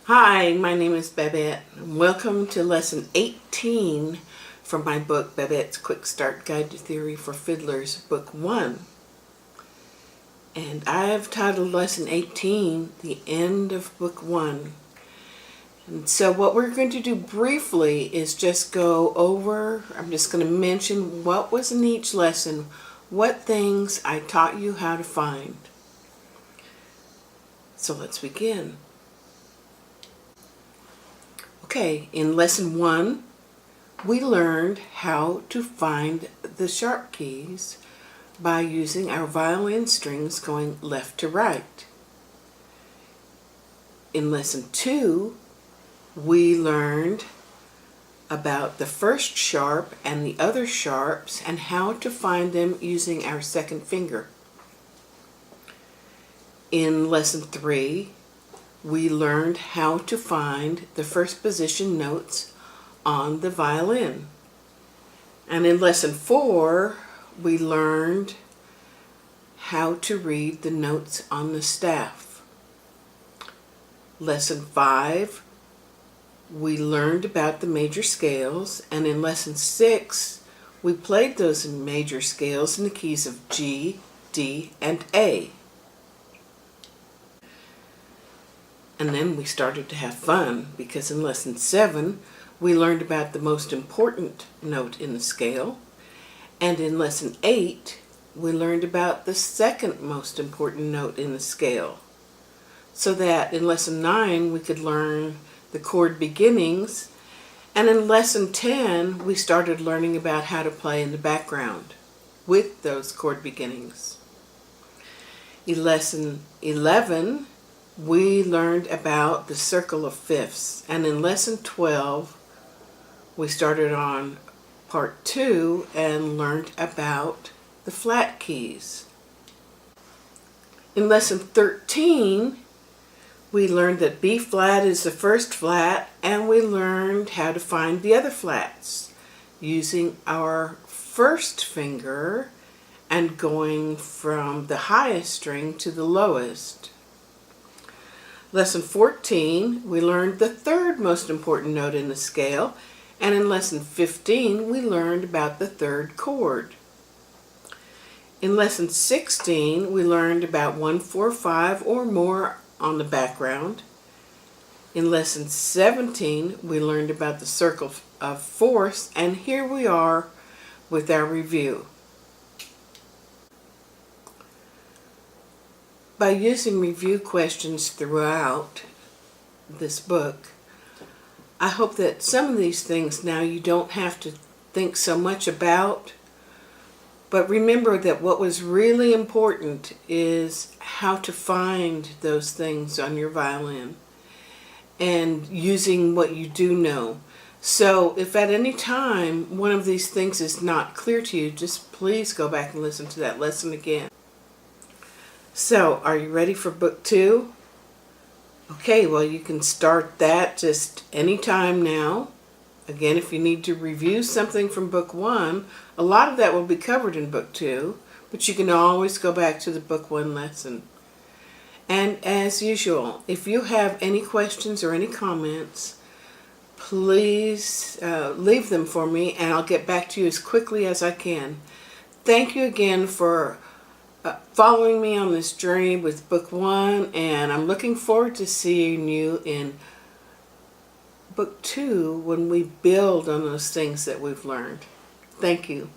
Hi, my name is Babette. Welcome to Lesson 18 from my book, Babette's Quick Start Guide to Theory for Fiddlers, Book 1. And I have titled Lesson 18, The End of Book 1. And so what we're going to do briefly is just go over, I'm just going to mention what was in each lesson, what things I taught you how to find. So let's begin. Okay, in Lesson 1, we learned how to find the sharp keys by using our violin strings going left to right. In Lesson 2, we learned about the first sharp and the other sharps and how to find them using our second finger. In Lesson 3, we learned how to find the first position notes on the violin. And in Lesson 4, we learned how to read the notes on the staff. Lesson 5, we learned about the major scales, and in Lesson 6, we played those major scales in the keys of G, D, and A. And then we started to have fun, because in Lesson 7, we learned about the most important note in the scale. And in Lesson 8, we learned about the second most important note in the scale. So that in Lesson 9, we could learn the chord beginnings. And in Lesson 10, we started learning about how to play in the background with those chord beginnings. In Lesson 11, we learned about the circle of fifths, and in Lesson 12 we started on Part 2 and learned about the flat keys. In Lesson 13 we learned that B flat is the first flat, and we learned how to find the other flats using our first finger and going from the highest string to the lowest. Lesson 14, we learned the third most important note in the scale, and in Lesson 15, we learned about the third chord. In Lesson 16, we learned about 1, 4, 5 or more on the background. In Lesson 17, we learned about the circle of fourths, and here we are with our review. By using review questions throughout this book, I hope that some of these things now you don't have to think so much about, but remember that what was really important is how to find those things on your violin and using what you do know. So if at any time one of these things is not clear to you, just please go back and listen to that lesson again. So, are you ready for Book 2? Okay, well you can start that just any time now. Again, if you need to review something from Book 1, a lot of that will be covered in Book 2, but you can always go back to the Book 1 lesson. And as usual, if you have any questions or any comments, please leave them for me and I'll get back to you as quickly as I can. Thank you again for following me on this journey with Book 1, and I'm looking forward to seeing you in Book 2 when we build on those things that we've learned. Thank you.